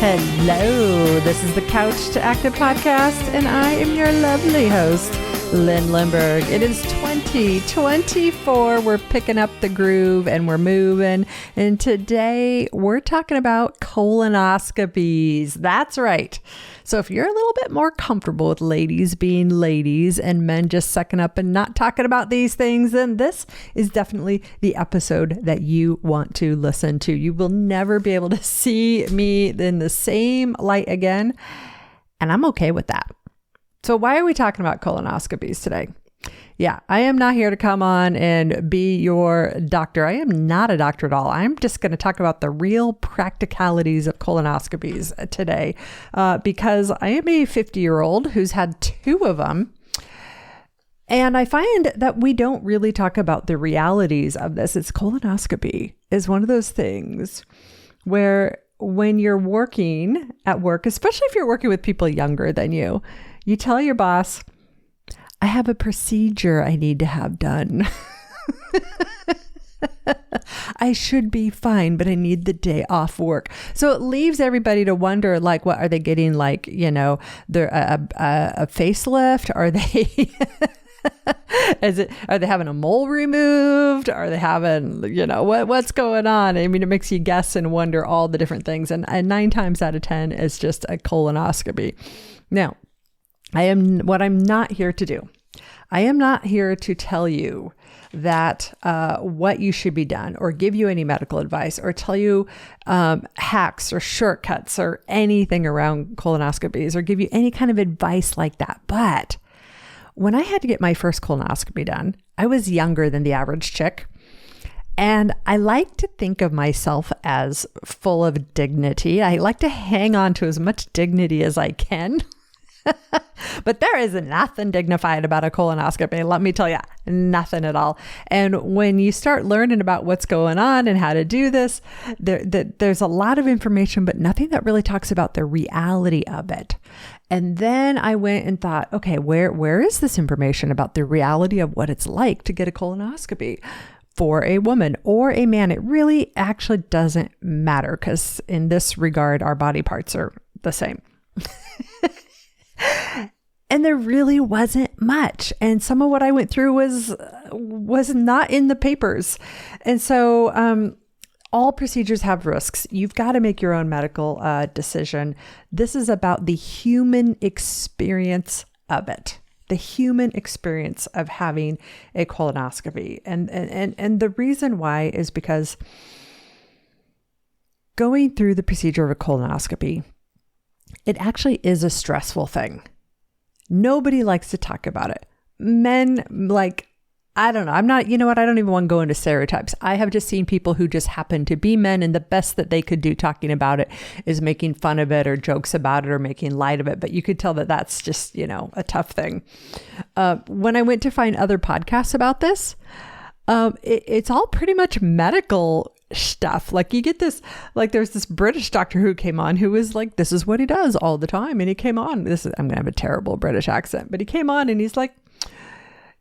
Hello, this is the Couch to Active podcast, and I am your lovely host, Lyn Lindbergh. It is 2024. We're picking up the groove and we're moving. And today we're talking about colonoscopies. That's right. So if you're a little bit more comfortable with ladies being ladies and men just sucking up and not talking about these things, then this is definitely the episode that you want to listen to. You will never be able to see me in the same light again. And I'm okay with that. So why are we talking about colonoscopies today? Yeah, I am not here to come on and be your doctor. I am not a doctor at all. I'm just going to talk about the real practicalities of colonoscopies today because I am a 50-year-old who's had 2 of them. And I find that we don't really talk about the realities of this. It's colonoscopy is one of those things where when you're working at work, especially if you're working with people younger than you, you tell your boss, I have a procedure I need to have done. I should be fine, but I need the day off work. So it leaves everybody to wonder, like, what are they getting? Like, you know, they're a facelift? Are they, are they having a mole removed? Are they having, you know, what's going on? I mean, it makes you guess and wonder all the different things. And 9 times out of 10 is just a colonoscopy. Now, what I'm not here to do. I am not here to tell you that what you should be done or give you any medical advice or tell you hacks or shortcuts or anything around colonoscopies or give you any kind of advice like that. But when I had to get my first colonoscopy done, I was younger than the average chick. And I like to think of myself as full of dignity. I like to hang on to as much dignity as I can. But there is nothing dignified about a colonoscopy. Let me tell you, nothing at all. And when you start learning about what's going on and how to do this, there's a lot of information, but nothing that really talks about the reality of it. And then I went and thought, okay, where is this information about the reality of what it's like to get a colonoscopy for a woman or a man? It really actually doesn't matter because in this regard, our body parts are the same. And there really wasn't much. And some of what I went through was not in the papers. And so all procedures have risks. You've got to make your own medical decision. This is about the human experience of it. The human experience of having a colonoscopy. And the reason why is because going through the procedure of a colonoscopy, it actually is a stressful thing. Nobody likes to talk about it. Men, like, I don't know. I'm not, you know what? I don't even want to go into stereotypes. I have just seen people who just happen to be men, and the best that they could do talking about it is making fun of it or jokes about it or making light of it. But you could tell that that's just, you know, a tough thing. When I went to find other podcasts about this, it's all pretty much medical stuff. Like you get this, like there's this British doctor who came on who was like, this is what he does all the time. And he came on, I'm going to have a terrible British accent, but he came on and he's like,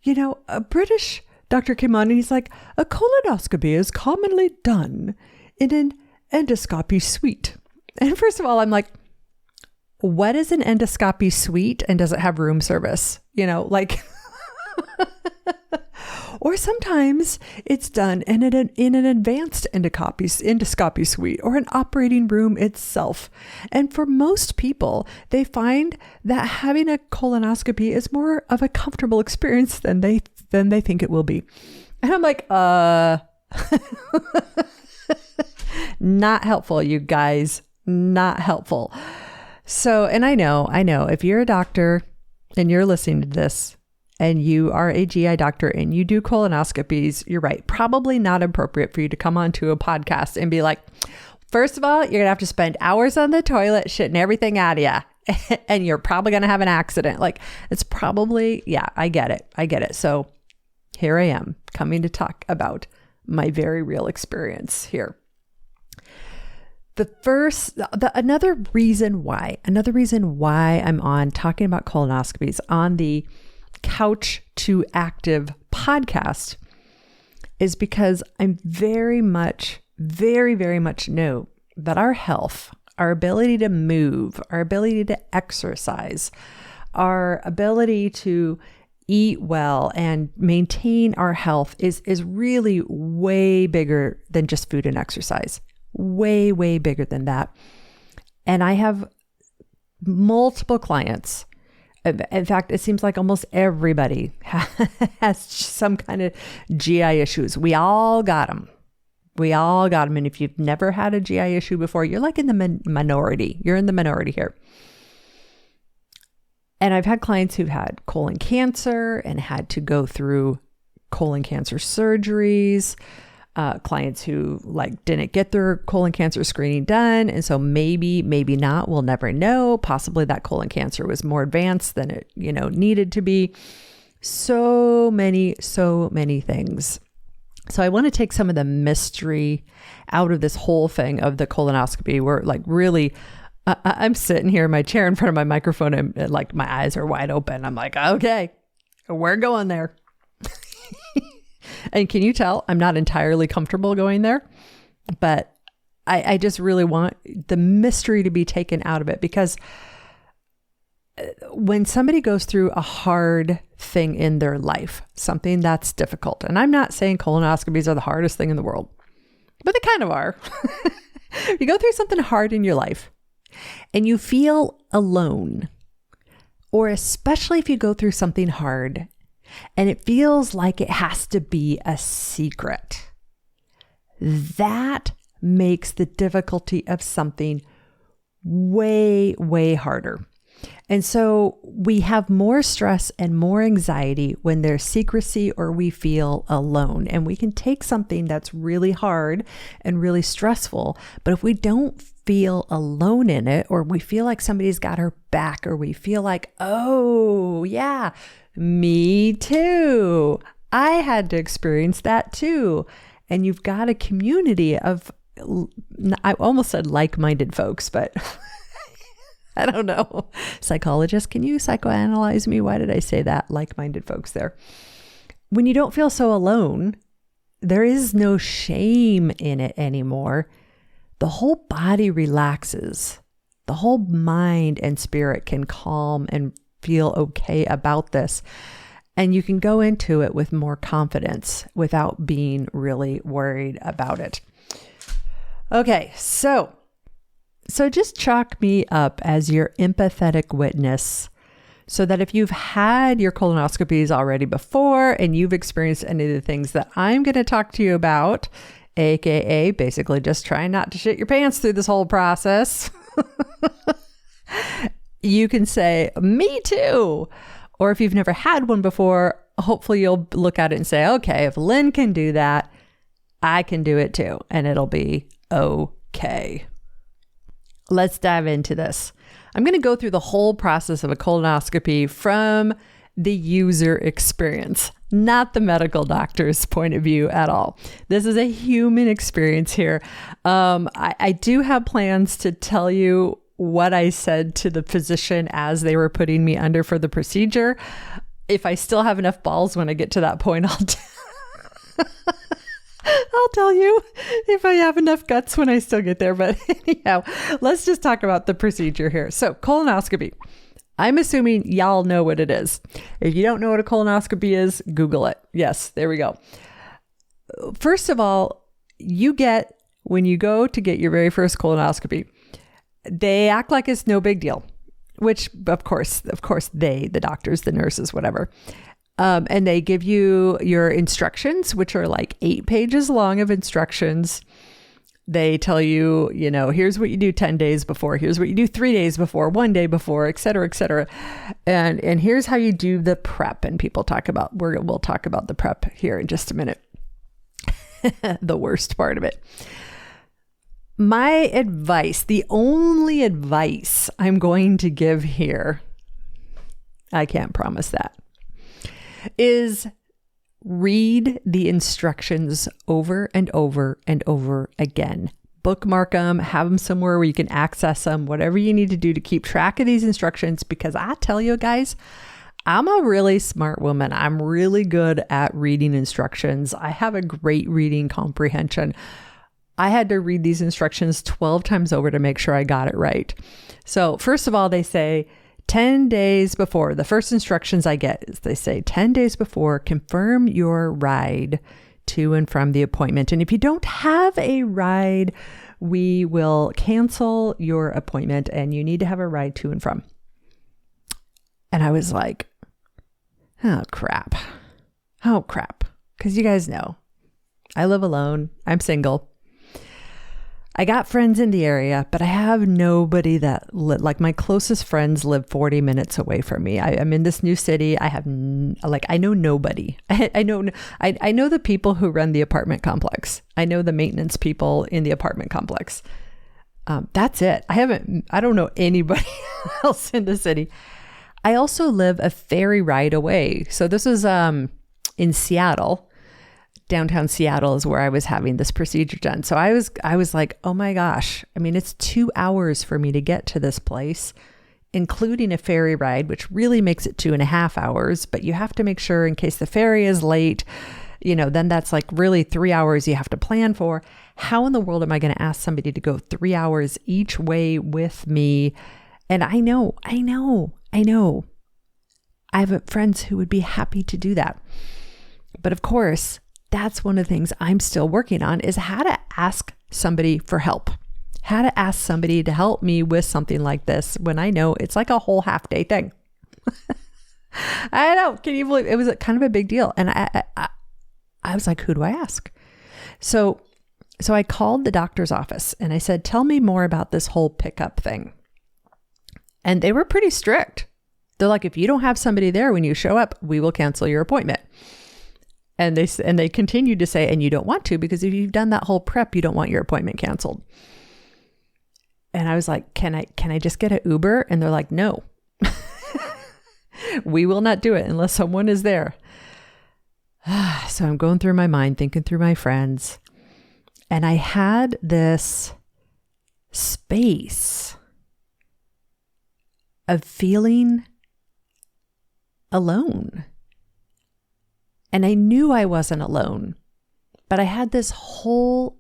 you know, a British doctor came on and he's like, a colonoscopy is commonly done in an endoscopy suite. And first of all, I'm like, what is an endoscopy suite and does it have room service? You know, like, or sometimes it's done in an advanced endoscopy suite or an operating room itself. And for most people, they find that having a colonoscopy is more of a comfortable experience than they think it will be. And I'm like, not helpful, you guys, not helpful. So, and I know, if you're a doctor and you're listening to this, and you are a GI doctor and you do colonoscopies, you're right. Probably not appropriate for you to come onto a podcast and be like, first of all, you're going to have to spend hours on the toilet shitting everything out of you. And you're probably going to have an accident. Like it's probably, yeah, I get it. So here I am coming to talk about my very real experience here. Another reason why I'm on talking about colonoscopies on the Couch to Active podcast is because I'm very much know that our health, our ability to move, our ability to exercise, our ability to eat well and maintain our health is really way bigger than just food and exercise. Way, way bigger than that. And I have multiple clients. In fact, it seems like almost everybody has some kind of GI issues. We all got them. And if you've never had a GI issue before, you're like in the minority. You're in the minority here. And I've had clients who've had colon cancer and had to go through colon cancer surgeries, clients who didn't get their colon cancer screening done. And so maybe not, we'll never know. Possibly that colon cancer was more advanced than it, needed to be. So many things. So I want to take some of the mystery out of this whole thing of the colonoscopy where really, I'm sitting here in my chair in front of my microphone and my eyes are wide open. I'm like, okay, we're going there. And can you tell I'm not entirely comfortable going there? But I just really want the mystery to be taken out of it, because when somebody goes through a hard thing in their life, something that's difficult, and I'm not saying colonoscopies are the hardest thing in the world, but they kind of are. You go through something hard in your life and you feel alone, or especially if you go through something hard and it feels like it has to be a secret, that makes the difficulty of something way, way harder. And so we have more stress and more anxiety when there's secrecy or we feel alone. And we can take something that's really hard and really stressful, but if we don't feel alone in it, or we feel like somebody's got our back, or we feel like, oh yeah, me too, I had to experience that too. And you've got a community of, I almost said like-minded folks, but I don't know. Psychologist, can you psychoanalyze me? Why did I say that? Like-minded folks there. When you don't feel so alone, there is no shame in it anymore. The whole body relaxes. The whole mind and spirit can calm and feel okay about this. And you can go into it with more confidence without being really worried about it. Okay, so just chalk me up as your empathetic witness, so that if you've had your colonoscopies already before and you've experienced any of the things that I'm going to talk to you about, AKA basically just trying not to shit your pants through this whole process, you can say, me too. Or if you've never had one before, hopefully you'll look at it and say, okay, if Lynn can do that, I can do it too. And it'll be okay. Let's dive into this. I'm going to go through the whole process of a colonoscopy from the user experience, not the medical doctor's point of view at all. This is a human experience here. I do have plans to tell you what I said to the physician as they were putting me under for the procedure. If I still have enough balls when I get to that point, I'll tell you if I have enough guts when I still get there. But anyhow, let's just talk about the procedure here. So colonoscopy. I'm assuming y'all know what it is. If you don't know what a colonoscopy is, Google it. Yes, there we go. First of all, when you go to get your very first colonoscopy, they act like it's no big deal, which of course, the doctors, the nurses, whatever. And they give you your instructions, which are like 8 pages long of instructions. They tell you, here's what you do 10 days before, here's what you do 3 days before, 1 day before, et cetera, et cetera. And here's how you do the prep. And we'll talk about the prep here in just a minute. The worst part of it. My advice, the only advice I'm going to give here, I can't promise that, is read the instructions over and over and over again. Bookmark them, have them somewhere where you can access them, whatever you need to do to keep track of these instructions. Because I tell you guys, I'm a really smart woman. I'm really good at reading instructions. I have a great reading comprehension. I had to read these instructions 12 times over to make sure I got it right. So first of all, they say 10 days before. The first instructions I get is they say 10 days before, confirm your ride to and from the appointment. And if you don't have a ride, we will cancel your appointment and you need to have a ride to and from. And I was like, oh crap. Because you guys know, I live alone. I'm single. I got friends in the area, but I have nobody that like my closest friends live 40 minutes away from me. I'm in this new city. I have I know nobody. I know the people who run the apartment complex. I know the maintenance people in the apartment complex. That's it. I don't know anybody else in the city. I also live a ferry ride away. So this is in Seattle. Downtown Seattle is where I was having this procedure done. So I was like, oh my gosh. I mean, it's 2 hours for me to get to this place, including a ferry ride, which really makes it 2.5 hours. But you have to make sure in case the ferry is late, then that's like really 3 hours you have to plan for. How in the world am I going to ask somebody to go 3 hours each way with me? And I know. I have friends who would be happy to do that. But of course, that's one of the things I'm still working on is how to ask somebody for help, how to ask somebody to help me with something like this when I know it's like a whole half day thing. I know. Can you believe it was kind of a big deal? And I was like, who do I ask? So I called the doctor's office and I said, tell me more about this whole pickup thing. And they were pretty strict. They're like, if you don't have somebody there when you show up, we will cancel your appointment. And they continued to say, and you don't want to, because if you've done that whole prep, you don't want your appointment canceled. And I was like, can I just get an Uber? And they're like, no, we will not do it unless someone is there. So I'm going through my mind, thinking through my friends. And I had this space of feeling alone. And I knew I wasn't alone, but I had this whole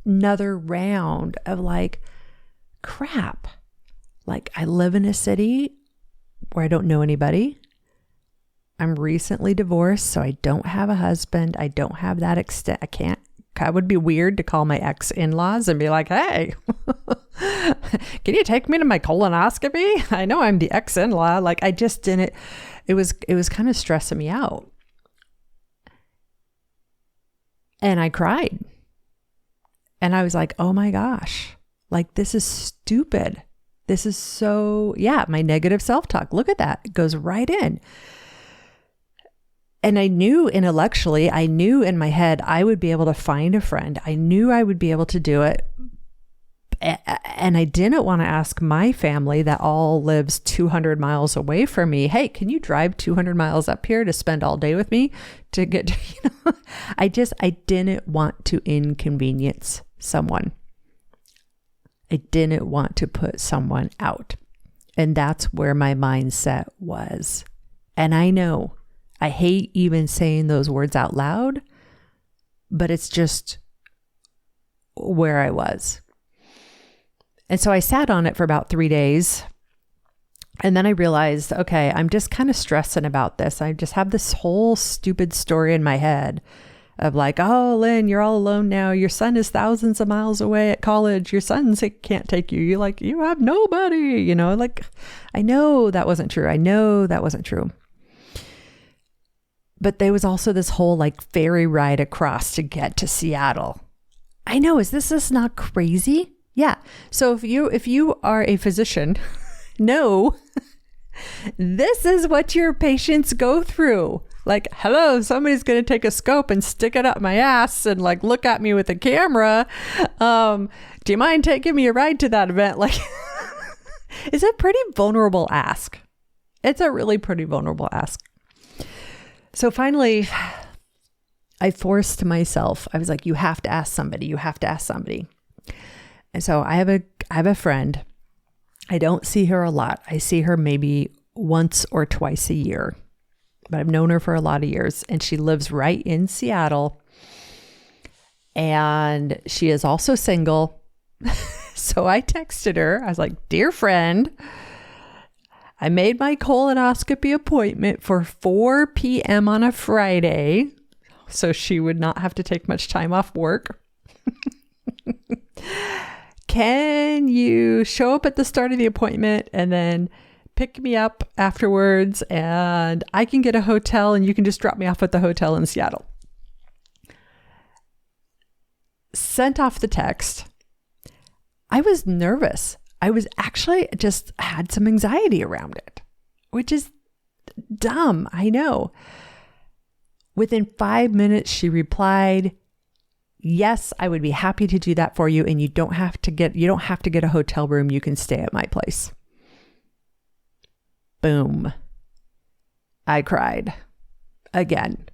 nother round of like, crap. Like I live in a city where I don't know anybody. I'm recently divorced, so I don't have a husband. I don't have that extent. That would be weird to call my ex-in-laws and be like, hey, can you take me to my colonoscopy? I know I'm the ex-in-law. Like I just didn't, it was kind of stressing me out. And I cried. And I was like, oh my gosh, like this is stupid. This is so, my negative self-talk. Look at that. It goes right in. And I knew intellectually, I knew in my head, I would be able to find a friend. I knew I would be able to do it. And I didn't want to ask my family that all lives 200 miles away from me, hey, can you drive 200 miles up here to spend all day with me to get to, I didn't want to inconvenience someone. I didn't want to put someone out. And that's where my mindset was. And I know I hate even saying those words out loud, but it's just where I was. And so I sat on it for about 3 days. And then I realized, okay, I'm just kind of stressing about this. I just have this whole stupid story in my head of like, oh, Lynn, you're all alone now. Your son is thousands of miles away at college. Your son can't take you. You're like, you have nobody, like I know that wasn't true. But there was also this whole like ferry ride across to get to Seattle. I know, is this not crazy? Yeah. So if you are a physician, no, this is what your patients go through. Like, hello, somebody's going to take a scope and stick it up my ass and like look at me with a camera. Do you mind taking me a ride to that event? Like, it's a pretty vulnerable ask. It's a really pretty vulnerable ask. So finally, I forced myself. I was like, you have to ask somebody. You have to ask somebody. And so I have a friend. I don't see her a lot. I see her maybe once or twice a year, but I've known her for a lot of years, and she lives right in Seattle. and she is also single. So I texted her. I was like, dear friend, I made my colonoscopy appointment for 4 p.m. on a Friday, so she would not have to take much time off work. Can you show up at the start of the appointment and then pick me up afterwards, and I can get a hotel and you can just drop me off at the hotel in Seattle? Sent off the text. I was nervous. I was actually just had some anxiety around it, which is dumb. I know. Within 5 minutes, she replied, yes, I would be happy to do that for you. And you don't have to get a hotel room. You can stay at my place. Boom. I cried again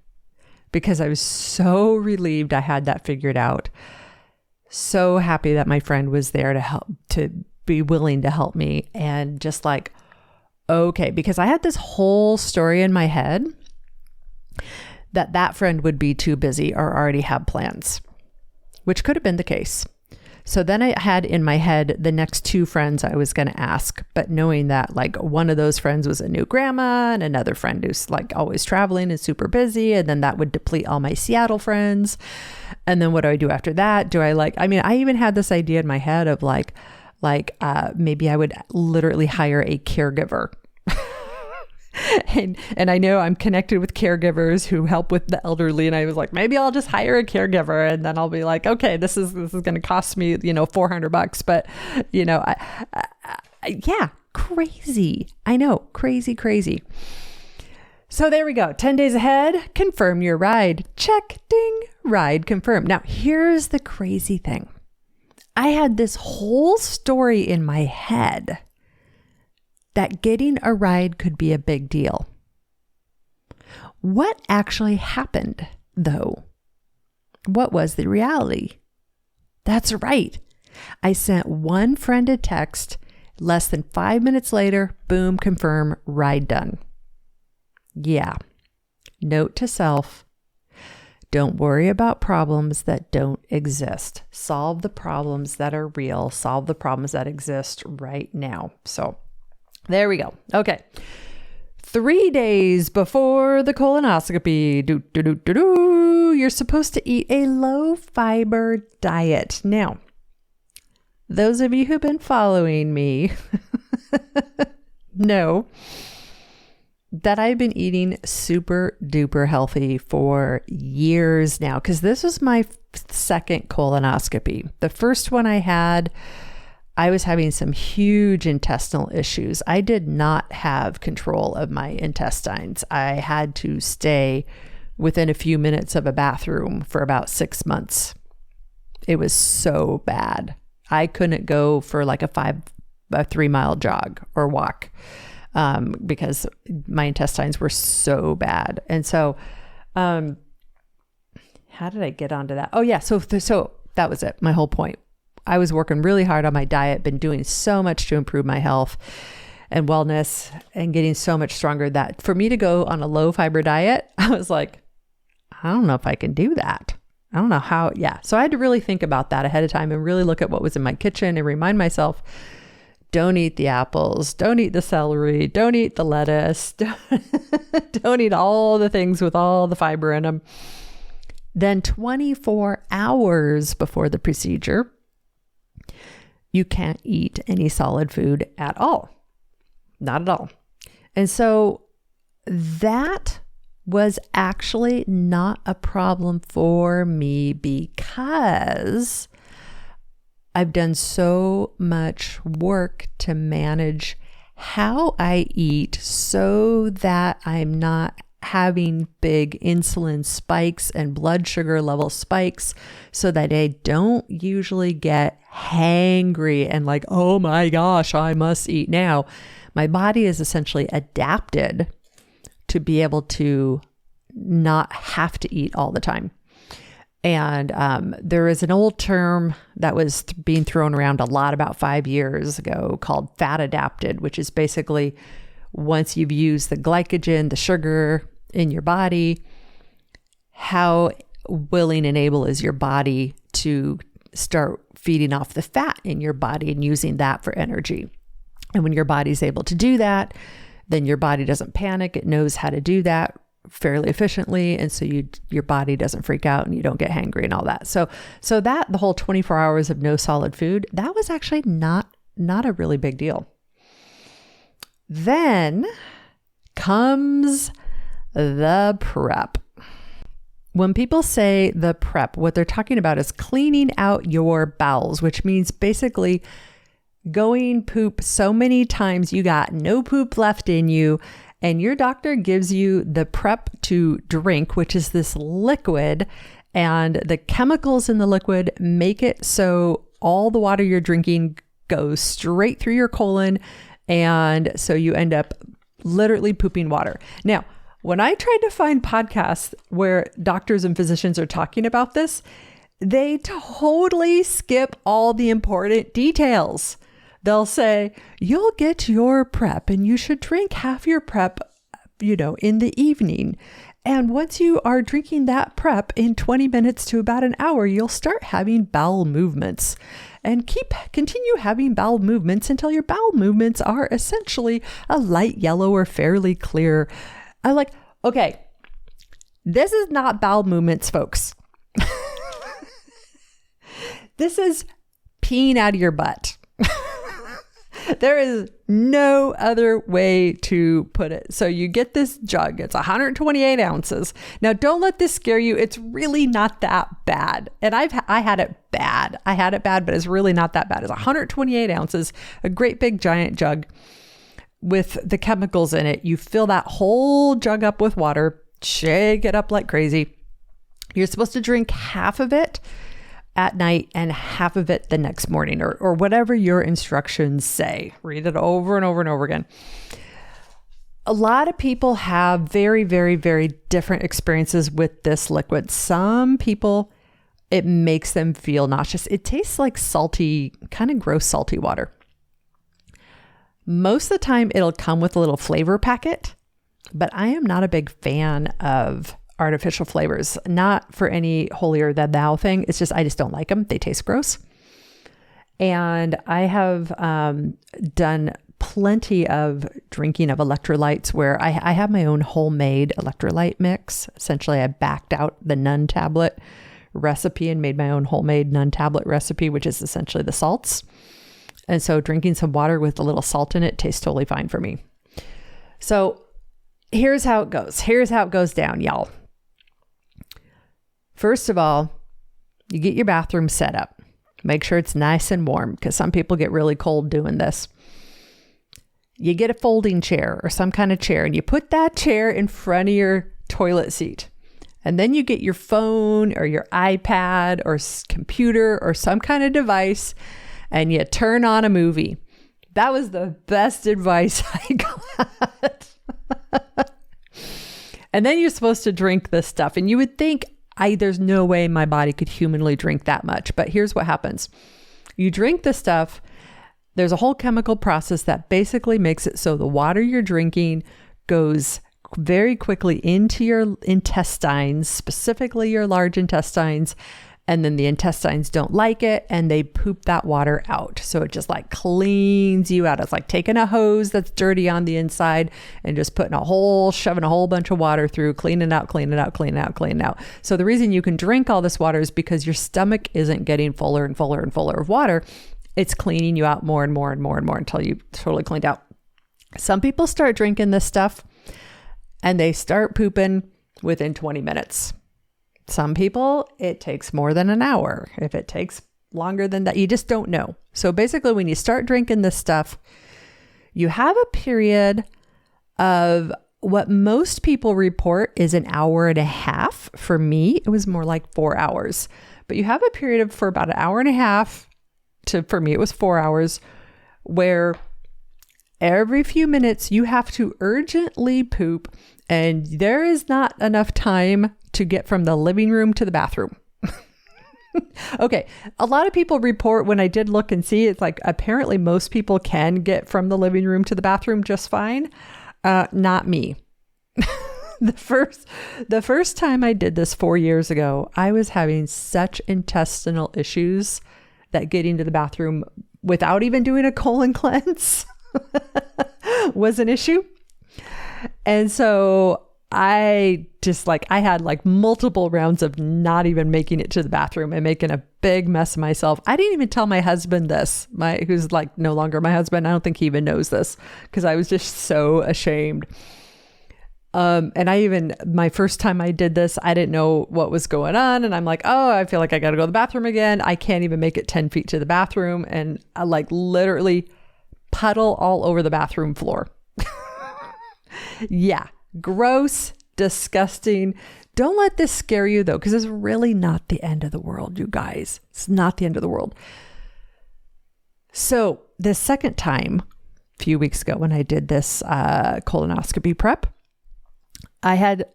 because I was so relieved I had that figured out. So happy that my friend was there to help, to be willing to help me. And just like, okay, because I had this whole story in my head that friend would be too busy or already have plans, which could have been the case. So then I had in my head the next 2 friends I was going to ask, but knowing that like one of those friends was a new grandma and another friend who's like always traveling and super busy. And then that would deplete all my Seattle friends. And then what do I do after that? I even had this idea in my head of maybe I would literally hire a caregiver. And I know I'm connected with caregivers who help with the elderly. And I was like, maybe I'll just hire a caregiver and then I'll be like, okay, this is going to cost me, $400, but yeah, crazy. I know, crazy. So there we go. 10 days ahead, confirm your ride. Check, ding, ride confirmed. Now here's the crazy thing. I had this whole story in my head that getting a ride could be a big deal. What actually happened, though? What was the reality? That's right. I sent one friend a text. Less than 5 minutes later, boom, confirm, ride done. Yeah. Note to self, don't worry about problems that don't exist. Solve the problems that are real. Solve the problems that exist right now. So there we go. Okay. 3 days before the colonoscopy, you're supposed to eat a low fiber diet. Now, those of you who've been following me know that I've been eating super duper healthy for years now, because this was my second colonoscopy. The first one I had, I was having some huge intestinal issues. I did not have control of my intestines. I had to stay within a few minutes of a bathroom for about 6 months. It was so bad. I couldn't go for like a 3-mile jog or walk because my intestines were so bad. And so, how did I get onto that? Oh yeah. So that was it. My whole point. I was working really hard on my diet, been doing so much to improve my health and wellness and getting so much stronger that for me to go on a low fiber diet, I was like, I don't know if I can do that. I don't know how. Yeah. So I had to really think about that ahead of time and really look at what was in my kitchen and remind myself, don't eat the apples, don't eat the celery, don't eat the lettuce, don't eat all the things with all the fiber in them. Then 24 hours before the procedure, you can't eat any solid food at all. Not at all. And so that was actually not a problem for me because I've done so much work to manage how I eat so that I'm not having big insulin spikes and blood sugar level spikes, so that I don't usually get hangry and like, oh my gosh, I must eat now. My body is essentially adapted to be able to not have to eat all the time. And there is an old term that was being thrown around a lot about 5 years ago called fat adapted, which is basically once you've used the glycogen, the sugar in your body, how willing and able is your body to start feeding off the fat in your body and using that for energy. And when your body's able to do that, then your body doesn't panic. It knows how to do that fairly efficiently. And so your body doesn't freak out and you don't get hangry and all that. So that the whole 24 hours of no solid food, that was actually not a really big deal. Then comes the prep. When people say the prep, what they're talking about is cleaning out your bowels, which means basically going poop so many times you got no poop left in you, and your doctor gives you the prep to drink, which is this liquid, and the chemicals in the liquid make it so all the water you're drinking goes straight through your colon, and so you end up literally pooping water. Now, when I tried to find podcasts where doctors and physicians are talking about this, they totally skip all the important details. They'll say, you'll get your prep and you should drink half your prep, in the evening. And once you are drinking that prep in 20 minutes to about an hour, you'll start having bowel movements. And continue having bowel movements until your bowel movements are essentially a light yellow or fairly clear. I'm like, okay, this is not bowel movements, folks. This is peeing out of your butt. There is no other way to put it. So you get this jug. It's 128 ounces. Now, don't let this scare you. It's really not that bad. And I had it bad. But it's really not that bad. It's 128 ounces, a great big giant jug with the chemicals in it. You fill that whole jug up with water, shake it up like crazy. You're supposed to drink half of it at night and half of it the next morning, or whatever your instructions say. Read it over and over and over again. A lot of people have very, very, very different experiences with this liquid. Some people, it makes them feel nauseous. It tastes like salty, kind of gross, salty water. Most of the time it'll come with a little flavor packet, but I am not a big fan of artificial flavors, not for any holier than thou thing. It's just, I just don't like them. They taste gross. And I have done plenty of drinking of electrolytes where I have my own homemade electrolyte mix. Essentially, I backed out the Nun tablet recipe and made my own homemade Nun tablet recipe, which is essentially the salts. And so drinking some water with a little salt in it tastes totally fine for me. So here's how it goes. Here's how it goes down, y'all. First of all, you get your bathroom set up. Make sure it's nice and warm because some people get really cold doing this. You get a folding chair or some kind of chair and you put that chair in front of your toilet seat. And then you get your phone or your iPad or computer or some kind of device and you turn on a movie. That was the best advice I got. And then you're supposed to drink this stuff. And you would think, there's no way my body could humanly drink that much. But here's what happens. You drink the stuff. There's a whole chemical process that basically makes it so the water you're drinking goes very quickly into your intestines, specifically your large intestines. And then the intestines don't like it and they poop that water out. So it just like cleans you out. It's like taking a hose that's dirty on the inside and just shoving a whole bunch of water through, cleaning out. So the reason you can drink all this water is because your stomach isn't getting fuller and fuller and fuller of water. It's cleaning you out more and more and more and more until you totally cleaned out. Some people start drinking this stuff and they start pooping within 20 minutes. Some people, it takes more than an hour. If it takes longer than that, you just don't know. So basically, when you start drinking this stuff, you have a period of what most people report is an hour and a half. For me, it was more like 4 hours. But you have a period for about an hour and a half for me, it was 4 hours, where every few minutes you have to urgently poop. And there is not enough time to get from the living room to the bathroom. Okay. A lot of people report, when I did look and see, it's like apparently most people can get from the living room to the bathroom just fine. Not me. The first time I did this 4 years ago, I was having such intestinal issues that getting to the bathroom without even doing a colon cleanse was an issue. And so I had like multiple rounds of not even making it to the bathroom and making a big mess of myself. I didn't even tell my husband this, who's like no longer my husband. I don't think he even knows this because I was just so ashamed. And my first time I did this, I didn't know what was going on. And I'm like, oh, I feel like I got to go to the bathroom again. I can't even make it 10 feet to the bathroom. And I like literally puddle all over the bathroom floor. Yeah. Gross, disgusting. Don't let this scare you though, because it's really not the end of the world, you guys. It's not the end of the world. So the second time, a few weeks ago when I did this colonoscopy prep, I had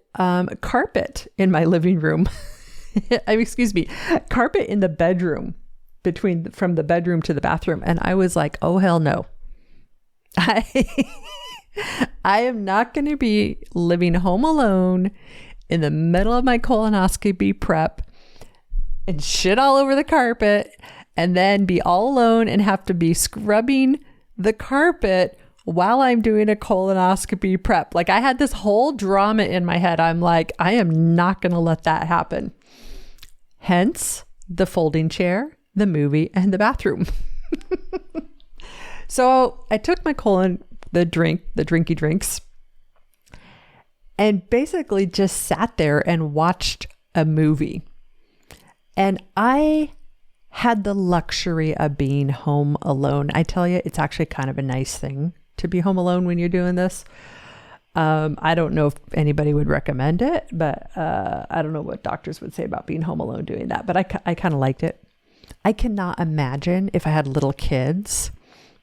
carpet in my living room. Carpet in the bedroom from the bedroom to the bathroom. And I was like, oh, hell no. I am not going to be living home alone in the middle of my colonoscopy prep and shit all over the carpet and then be all alone and have to be scrubbing the carpet while I'm doing a colonoscopy prep. Like I had this whole drama in my head. I'm like, I am not going to let that happen. Hence the folding chair, the movie, and the bathroom. So I took my the drinky drinks, and basically just sat there and watched a movie. And I had the luxury of being home alone. I tell you, it's actually kind of a nice thing to be home alone when you're doing this. I don't know if anybody would recommend it, but I don't know what doctors would say about being home alone doing that, but I kind of liked it. I cannot imagine if I had little kids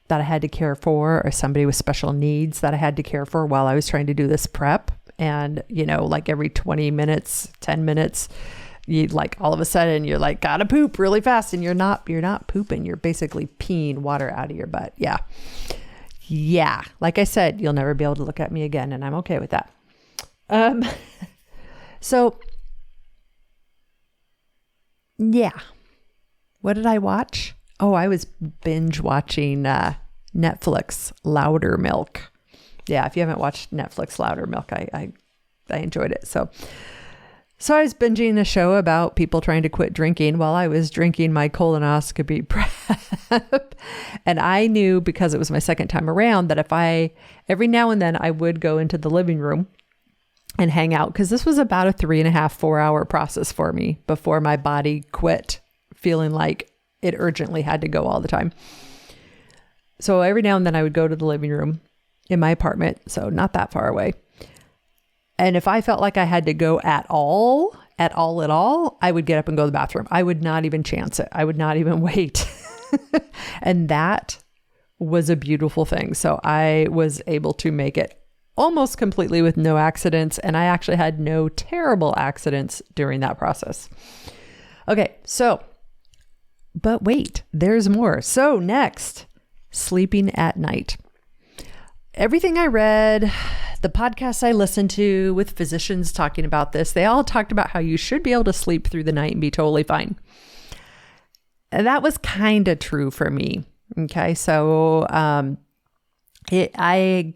that I had to care for, or somebody with special needs that I had to care for while I was trying to do this prep. And, like every 20 minutes, 10 minutes, you like all of a sudden you're like, gotta poop really fast. And you're not pooping. You're basically peeing water out of your butt. Yeah. Yeah. Like I said, you'll never be able to look at me again. And I'm okay with that. So yeah. What did I watch? Oh, I was binge watching Netflix Louder Milk. Yeah, if you haven't watched Netflix Louder Milk, I enjoyed it. So I was binging a show about people trying to quit drinking while I was drinking my colonoscopy prep. And I knew, because it was my second time around, that every now and then I would go into the living room and hang out, because this was about a 3.5-4 hour process for me before my body quit feeling like it urgently had to go all the time. So every now and then I would go to the living room in my apartment, so not that far away. And if I felt like I had to go at all, I would get up and go to the bathroom. I would not even chance it. I would not even wait. And that was a beautiful thing. So I was able to make it almost completely with no accidents. And I actually had no terrible accidents during that process. Okay, but wait, there's more. So next, sleeping at night. Everything I read, the podcasts I listened to with physicians talking about this, they all talked about how you should be able to sleep through the night and be totally fine. And that was kind of true for me. Okay, so I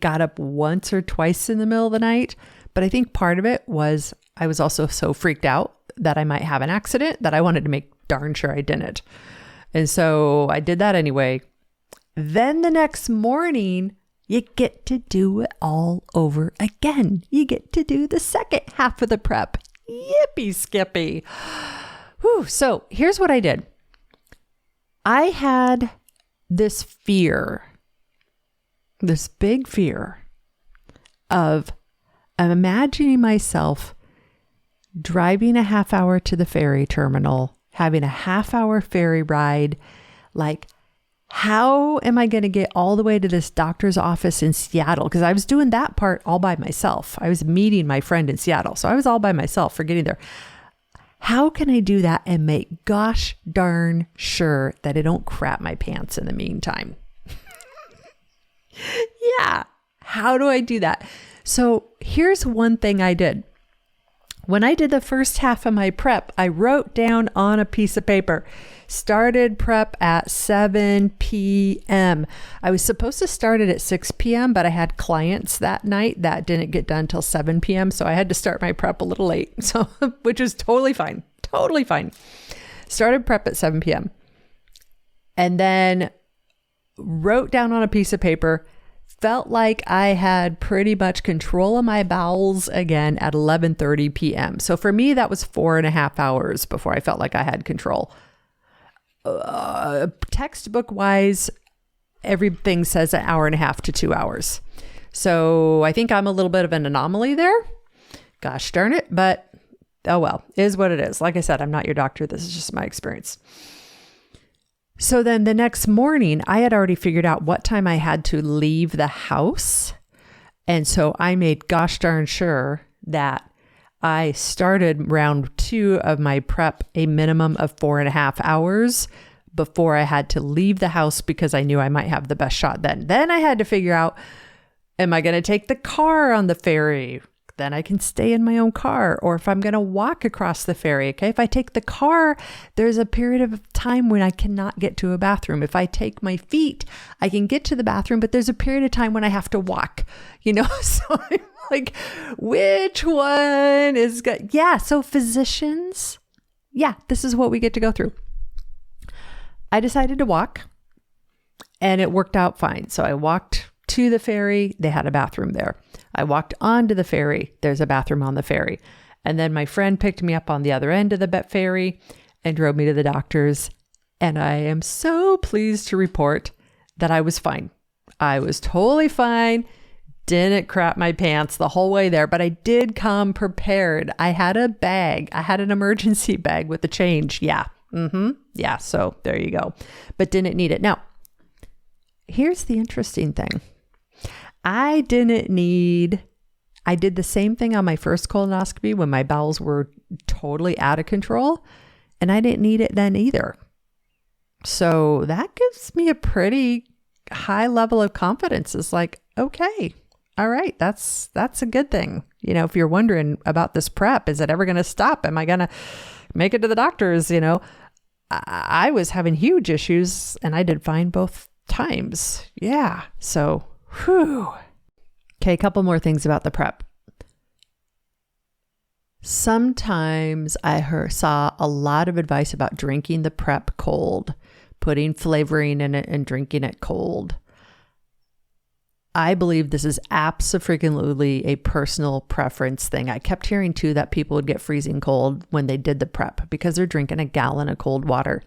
got up once or twice in the middle of the night, but I think part of it was I was also so freaked out that I might have an accident that I wanted to make darn sure I didn't. And so I did that anyway. Then the next morning, you get to do it all over again. You get to do the second half of the prep. Yippee skippy. Whew. So here's what I did. I had this fear, this big fear of imagining myself driving a half hour to the ferry terminal, having a half-hour ferry ride. Like, how am I going to get all the way to this doctor's office in Seattle? Because I was doing that part all by myself. I was meeting my friend in Seattle. So I was all by myself for getting there. How can I do that and make gosh darn sure that I don't crap my pants in the meantime? Yeah. How do I do that? So here's one thing I did. When I did the first half of my prep, I wrote down on a piece of paper, started prep at 7 p.m. I was supposed to start it at 6 p.m., but I had clients that night that didn't get done till 7 p.m. So I had to start my prep a little late, so which was totally fine. Totally fine. Started prep at 7 p.m. and then wrote down on a piece of paper, felt like I had pretty much control of my bowels again at 11:30 p.m. So for me, that was 4.5 hours before I felt like I had control. Textbook wise, everything says an hour and a half to 2 hours. So I think I'm a little bit of an anomaly there. Gosh darn it. But oh well, it is what it is. Like I said, I'm not your doctor. This is just my experience. So then the next morning, I had already figured out what time I had to leave the house. And so I made gosh darn sure that I started round 2 of my prep a minimum of 4.5 hours before I had to leave the house because I knew I might have the best shot then. Then I had to figure out, am I going to take the car on the ferry? Then I can stay in my own car. Or if I'm going to walk across the ferry, okay? If I take the car, there's a period of time when I cannot get to a bathroom. If I take my feet, I can get to the bathroom, but there's a period of time when I have to walk, So I'm like, which one is good? Yeah. So physicians, this is what we get to go through. I decided to walk and it worked out fine. So I walked to the ferry. They had a bathroom there. I walked onto the ferry. There's a bathroom on the ferry. And then my friend picked me up on the other end of the ferry and drove me to the doctor's. And I am so pleased to report that I was fine. I was totally fine. Didn't crap my pants the whole way there, but I did come prepared. I had a bag. I had an emergency bag with the change. Yeah. Yeah. So there you go. But didn't need it. Now, here's the interesting thing. I did the same thing on my first colonoscopy when my bowels were totally out of control, and I didn't need it then either. So that gives me a pretty high level of confidence. It's like, okay, all right, that's a good thing. If you're wondering about this prep, is it ever going to stop? Am I going to make it to the doctors? I was having huge issues and I did fine both times. Yeah. So, whew. Okay, a couple more things about the prep. Sometimes I saw a lot of advice about drinking the prep cold, putting flavoring in it and drinking it cold. I believe this is absolutely a personal preference thing. I kept hearing too that people would get freezing cold when they did the prep because they're drinking a gallon of cold water.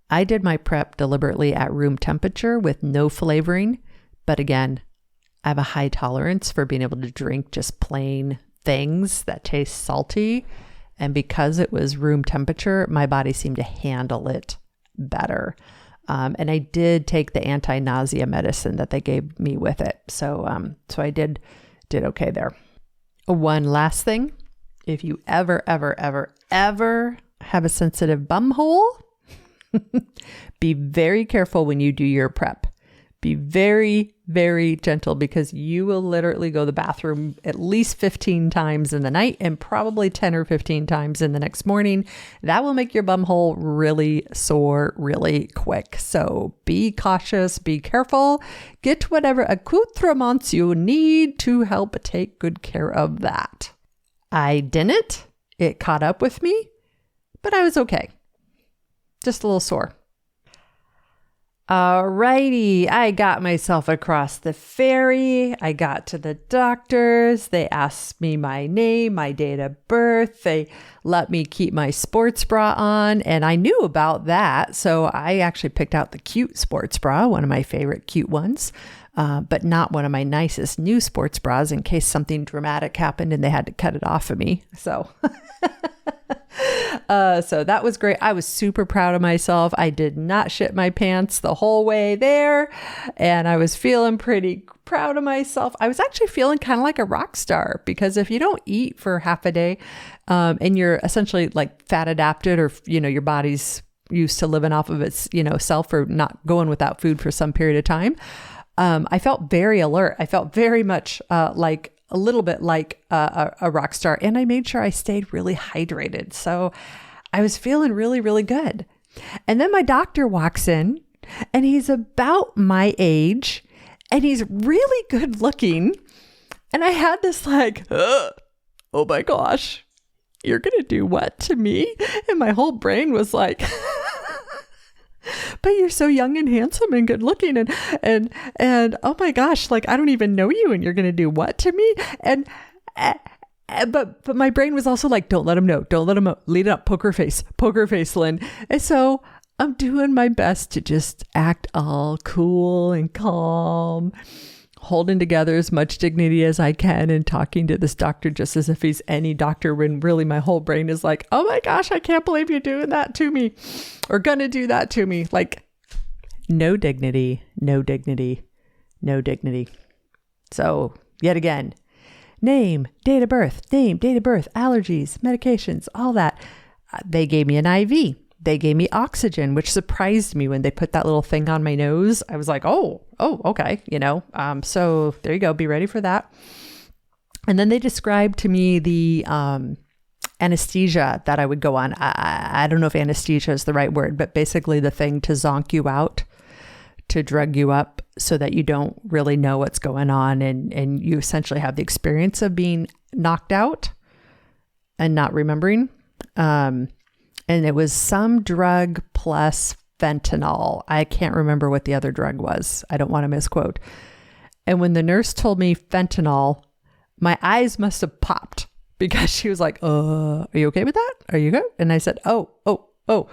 I did my prep deliberately at room temperature with no flavoring. But again, I have a high tolerance for being able to drink just plain things that taste salty. And because it was room temperature, my body seemed to handle it better. And I did take the anti-nausea medicine that they gave me with it. So I did okay there. One last thing, if you ever have a sensitive bum hole, be very careful when you do your prep. Be very, very gentle because you will literally go to the bathroom at least 15 times in the night and probably 10 or 15 times in the next morning. That will make your bum hole really sore really quick. So be cautious, be careful, get whatever accoutrements you need to help take good care of that. I didn't. It caught up with me, but I was okay. Just a little sore. Alrighty, I got myself across the ferry. I got to the doctors. They asked me my name, my date of birth. They let me keep my sports bra on, and I knew about that. So I actually picked out the cute sports bra, one of my favorite cute ones, but not one of my nicest new sports bras in case something dramatic happened and they had to cut it off of me. So that was great. I was super proud of myself. I did not shit my pants the whole way there. And I was feeling pretty proud of myself. I was actually feeling kind of like a rock star because if you don't eat for half a day, and you're essentially like fat adapted or, your body's used to living off of its, self or not going without food for some period of time. I felt very alert. I felt very much, like a little bit like a rock star. And I made sure I stayed really hydrated. So I was feeling really, really good. And then my doctor walks in and he's about my age and he's really good looking. And I had this like, oh my gosh, you're going to do what to me? And my whole brain was like, but you're so young and handsome and good looking and oh my gosh, like I don't even know you and you're going to do what to me? And but my brain was also like, don't let him know. Don't let him know. Lead it up. Poker face, Lynn. And so I'm doing my best to just act all cool and calm, holding together as much dignity as I can and talking to this doctor just as if he's any doctor, when really my whole brain is like, oh my gosh, I can't believe you're doing that to me or gonna do that to me. Like no dignity. So yet again, name, date of birth, allergies, medications, all that. They gave me an IV. They gave me oxygen, which surprised me when they put that little thing on my nose. I was like, oh, okay. So there you go. Be ready for that. And then they described to me the anesthesia that I would go on. I don't know if anesthesia is the right word, but basically the thing to zonk you out, to drug you up so that you don't really know what's going on. And you essentially have the experience of being knocked out and not remembering. And it was some drug plus fentanyl. I can't remember what the other drug was. I don't want to misquote. And when the nurse told me fentanyl, my eyes must have popped because she was like, are you okay with that? Are you good? And I said, oh. I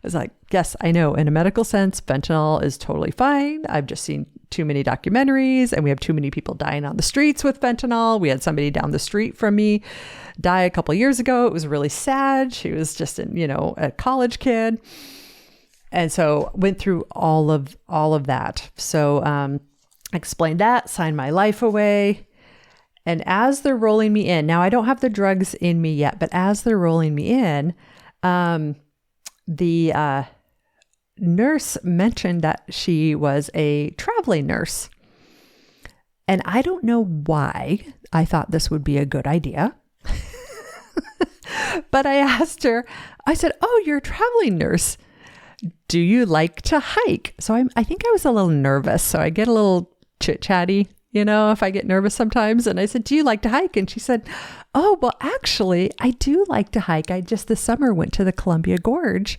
was like, yes, I know. In a medical sense, fentanyl is totally fine. I've just seen too many documentaries and we have too many people dying on the streets with fentanyl. We had somebody down the street from me die a couple of years ago. It was really sad. She was just a college kid. And so went through all of that. So I explained that, signed my life away. And as they're rolling me in, now I don't have the drugs in me yet, but as they're rolling me in, the nurse mentioned that she was a traveling nurse. And I don't know why I thought this would be a good idea. But I asked her, I said, oh, you're a traveling nurse. Do you like to hike? So I think I was a little nervous. So I get a little chit-chatty, if I get nervous sometimes. And I said, do you like to hike? And she said, oh, well, actually, I do like to hike. I just this summer went to the Columbia Gorge.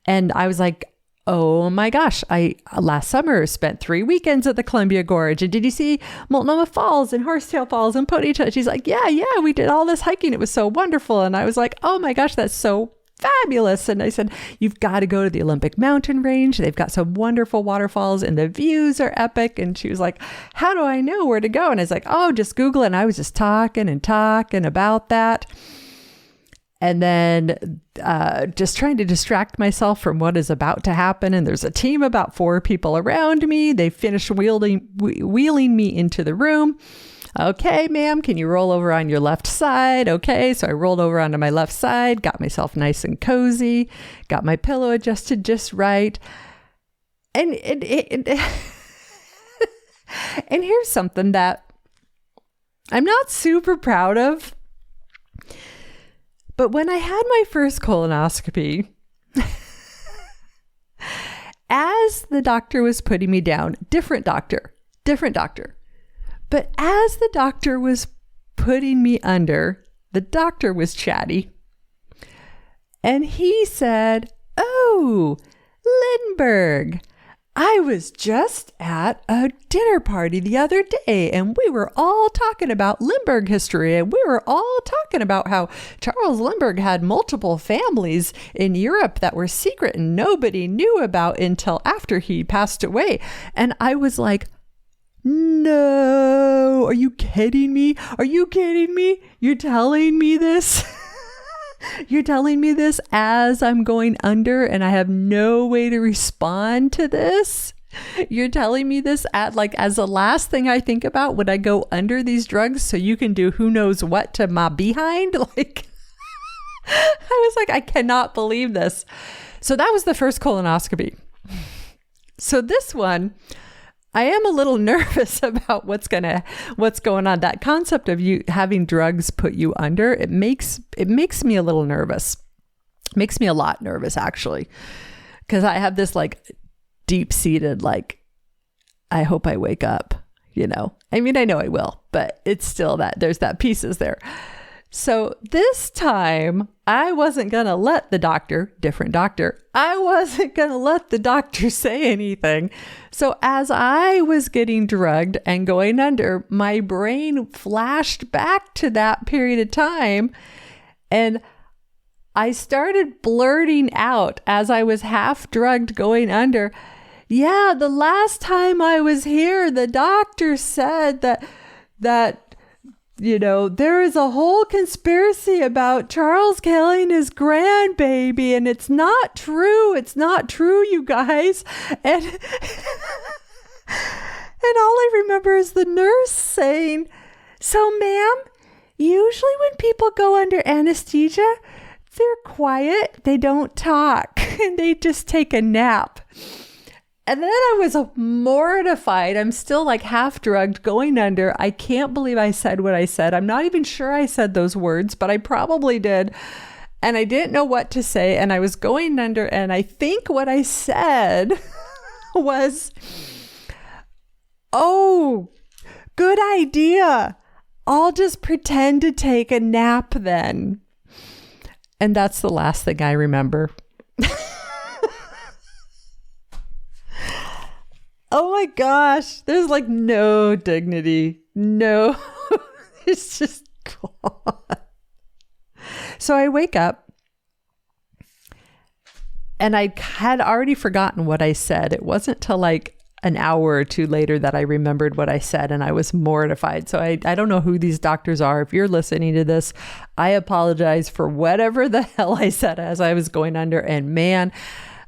And I was like, oh my gosh, I last summer spent 3 weekends at the Columbia Gorge. And did you see Multnomah Falls and Horsetail Falls and Ponytail? She's like, yeah, we did all this hiking. It was so wonderful. And I was like, oh my gosh, that's so fabulous. And I said, you've got to go to the Olympic Mountain Range. They've got some wonderful waterfalls and the views are epic. And she was like, how do I know where to go? And I was like, oh, just Google it. And I was just talking about that. And then just trying to distract myself from what is about to happen. And there's a team about 4 people around me. They finished wheeling me into the room. Okay, ma'am, can you roll over on your left side? Okay, so I rolled over onto my left side, got myself nice and cozy, got my pillow adjusted just right. And and here's something that I'm not super proud of. But when I had my first colonoscopy, as the doctor was putting me down, different doctor. But as the doctor was putting me under, the doctor was chatty. And he said, oh, Lindbergh, I was just at a dinner party the other day and we were all talking about Lindbergh history and we were all talking about how Charles Lindbergh had multiple families in Europe that were secret and nobody knew about until after he passed away. And I was like, no, are you kidding me? You're telling me this? You're telling me this as I'm going under and I have no way to respond to this? You're telling me this as the last thing I think about when I go under these drugs so you can do who knows what to my behind? I was like, I cannot believe this. So that was the first colonoscopy. So this one, I am a little nervous about what's going on. That concept of you having drugs put you under, it makes me a little nervous. Makes me a lot nervous, actually, because I have this like deep-seated, like, I hope I wake up, you know. I mean, I know I will, but it's still that there's that pieces there. So this time I wasn't going to let the doctor, different doctor, I wasn't going to let the doctor say anything. So as I was getting drugged and going under, my brain flashed back to that period of time, and I started blurting out as I was half drugged going under. Yeah, the last time I was here, the doctor said that you know, there is a whole conspiracy about Charles killing his grandbaby, and it's not true. It's not true, you guys. And and all I remember is the nurse saying, "So, ma'am, usually when people go under anesthesia, they're quiet, they don't talk, and they just take a nap." And then I was mortified. I'm still like half drugged going under. I can't believe I said what I said. I'm not even sure I said those words, but I probably did. And I didn't know what to say. And I was going under. And I think what I said was, "Oh, good idea. I'll just pretend to take a nap then." And that's the last thing I remember. Oh my gosh, there's like no dignity. No, it's just gone. So I wake up and I had already forgotten what I said. It wasn't till like an hour or two later that I remembered what I said, and I was mortified. So I don't know who these doctors are. If you're listening to this, I apologize for whatever the hell I said as I was going under. And man,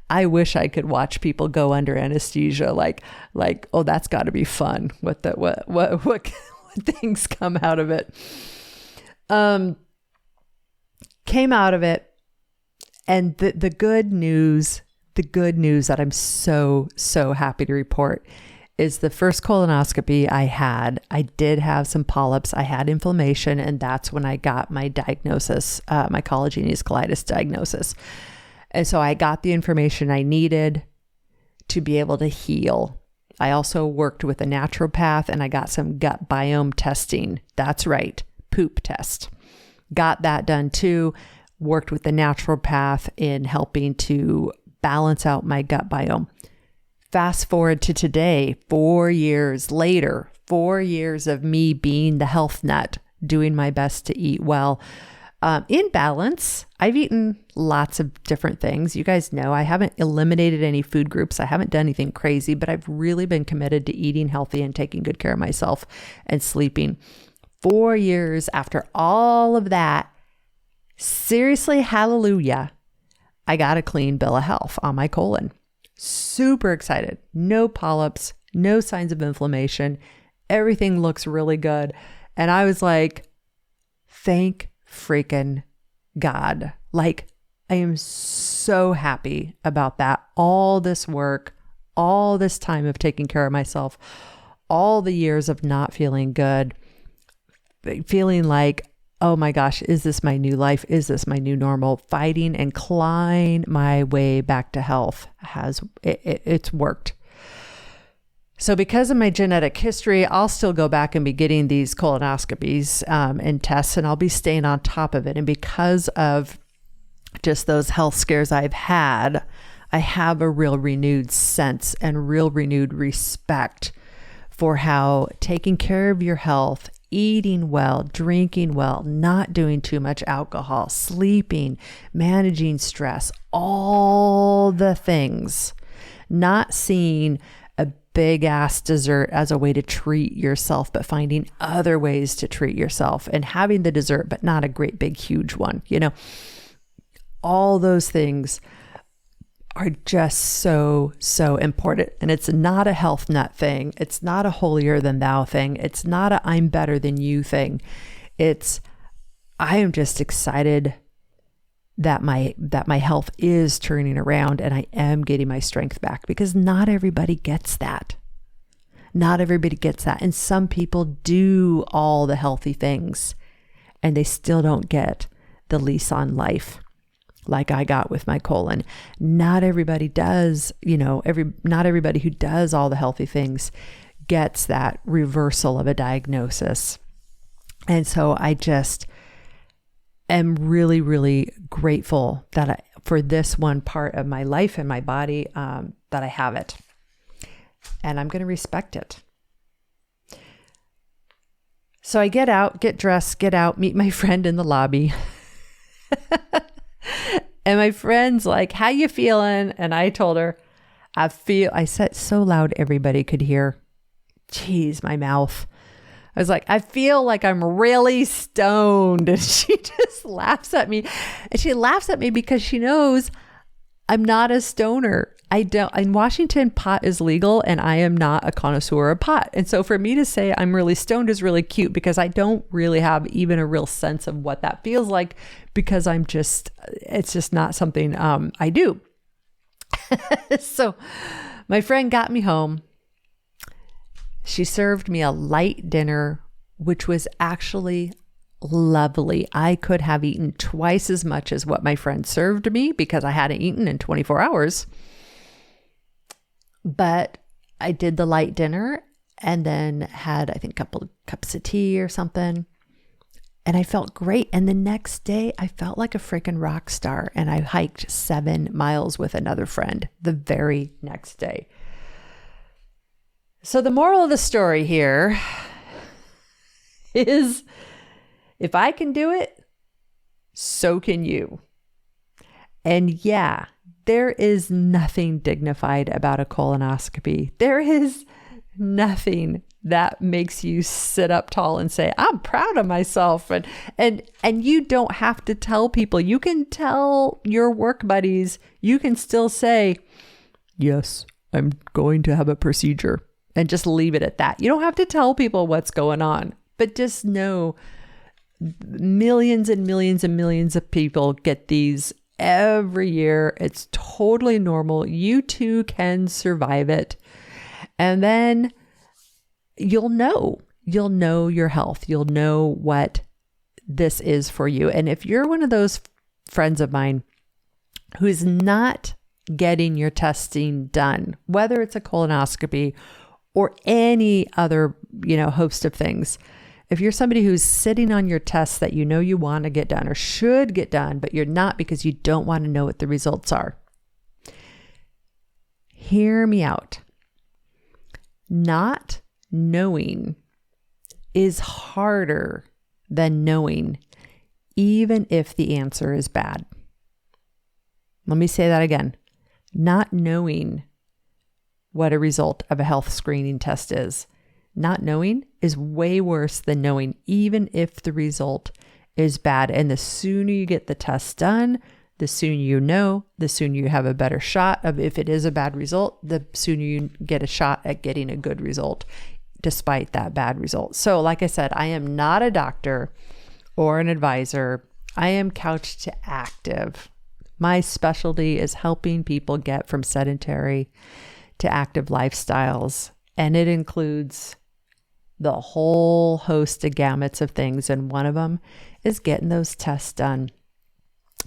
I wish I could watch people go under anesthesia. Like, oh, that's got to be fun. What things come out of it? Came out of it, and the good news that I'm so happy to report is the first colonoscopy I did have some polyps. I had inflammation, and that's when I got my diagnosis, my collagenous colitis diagnosis. And so I got the information I needed to be able to heal. I also worked with a naturopath, and I got some gut biome testing. That's right, poop test. Got that done too. Worked with the naturopath in helping to balance out my gut biome. Fast forward to today, 4 years later, 4 years of me being the health nut, doing my best to eat well. In balance, I've eaten lots of different things. You guys know I haven't eliminated any food groups. I haven't done anything crazy, but I've really been committed to eating healthy and taking good care of myself and sleeping. 4 years after all of that, seriously, hallelujah, I got a clean bill of health on my colon. Super excited. No polyps, no signs of inflammation. Everything looks really good. And I was like, thank freaking God. Like, I am so happy about that. All this work, all this time of taking care of myself, all the years of not feeling good, feeling like, oh my gosh, is this my new life? Is this my new normal? Fighting and clawing my way back to health it's worked. So because of my genetic history, I'll still go back and be getting these colonoscopies and tests, and I'll be staying on top of it. And because of just those health scares I've had, I have a real renewed sense and real renewed respect for how taking care of your health, eating well, drinking well, not doing too much alcohol, sleeping, managing stress, all the things, not seeing a big ass dessert as a way to treat yourself, but finding other ways to treat yourself and having the dessert, but not a great big huge one. You know, all those things are just so important. And it's not a health nut thing. It's not a holier than thou thing. It's not a I'm better than you thing. It's, I am just excited that my health is turning around and I am getting my strength back, because not everybody gets that. Not everybody gets that. And some people do all the healthy things and they still don't get the lease on life like I got with my colon. Not everybody does, not everybody who does all the healthy things gets that reversal of a diagnosis. And so I just am really, really grateful that for this one part of my life and my body, that I have it. And I'm going to respect it. So I get out, get dressed, get out, meet my friend in the lobby. And my friend's like, how you feeling? And I told her, I said so loud everybody could hear. Jeez, my mouth. I was like, I feel like I'm really stoned. And she just laughs at me. And she laughs at me because she knows I'm not a stoner. In Washington, pot is legal and I am not a connoisseur of pot. And so for me to say I'm really stoned is really cute because I don't really have even a real sense of what that feels like because it's just not something I do. So my friend got me home. She served me a light dinner, which was actually lovely. I could have eaten twice as much as what my friend served me because I hadn't eaten in 24 hours. But I did the light dinner and then had, I think, a couple of cups of tea or something. And I felt great. And the next day I felt like a freaking rock star. And I hiked 7 miles with another friend the very next day. So the moral of the story here is if I can do it, so can you. And yeah, there is nothing dignified about a colonoscopy. There is nothing that makes you sit up tall and say, I'm proud of myself. And you don't have to tell people. You can tell your work buddies. You can still say, yes, I'm going to have a procedure. And just leave it at that. You don't have to tell people what's going on, but just know millions and millions and millions of people get these every year. It's totally normal. You too can survive it. And then you'll know your health. You'll know what this is for you. And if you're one of those friends of mine who's not getting your testing done, whether it's a colonoscopy or any other, host of things. If you're somebody who's sitting on your tests that you want to get done or should get done, but you're not because you don't want to know what the results are, hear me out. Not knowing is harder than knowing, even if the answer is bad. Let me say that again. Not knowing what a result of a health screening test is. Not knowing is way worse than knowing, even if the result is bad. And the sooner you get the test done, the sooner you know, the sooner you have a better shot of if it is a bad result, the sooner you get a shot at getting a good result, despite that bad result. So like I said, I am not a doctor or an advisor. I am couch to active. My specialty is helping people get from sedentary to active lifestyles. And it includes the whole host of gamuts of things. And one of them is getting those tests done.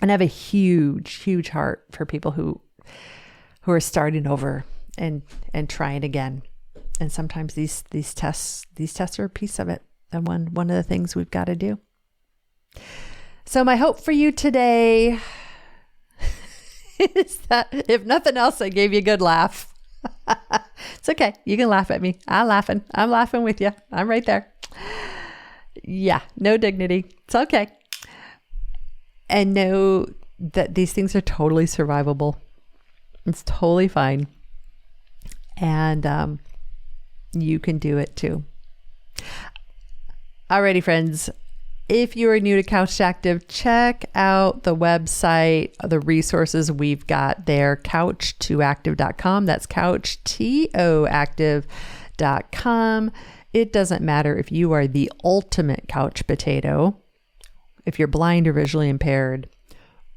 And I have a huge, huge heart for people who are starting over and trying again. And sometimes these tests are a piece of it. And one of the things we've got to do. So my hope for you today is that if nothing else, I gave you a good laugh. It's okay. You can laugh at me. I'm laughing with you. I'm right there. Yeah, no dignity. It's okay. And know that these things are totally survivable. It's totally fine. And you can do it too. Alrighty, friends. If you are new to Couch Active, check out the website, the resources we've got there, couch2active.com. That's couch2active.com. It doesn't matter if you are the ultimate couch potato, if you're blind or visually impaired,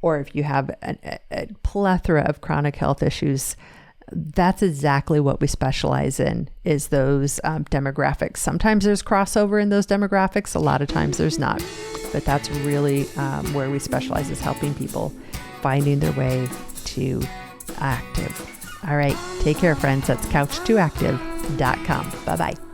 or if you have a plethora of chronic health issues that's exactly what we specialize in, is those demographics. Sometimes there's crossover in those demographics. A lot of times there's not. But that's really where we specialize, is helping people finding their way to active. All right. Take care, friends. That's couch2active.com. Bye-bye.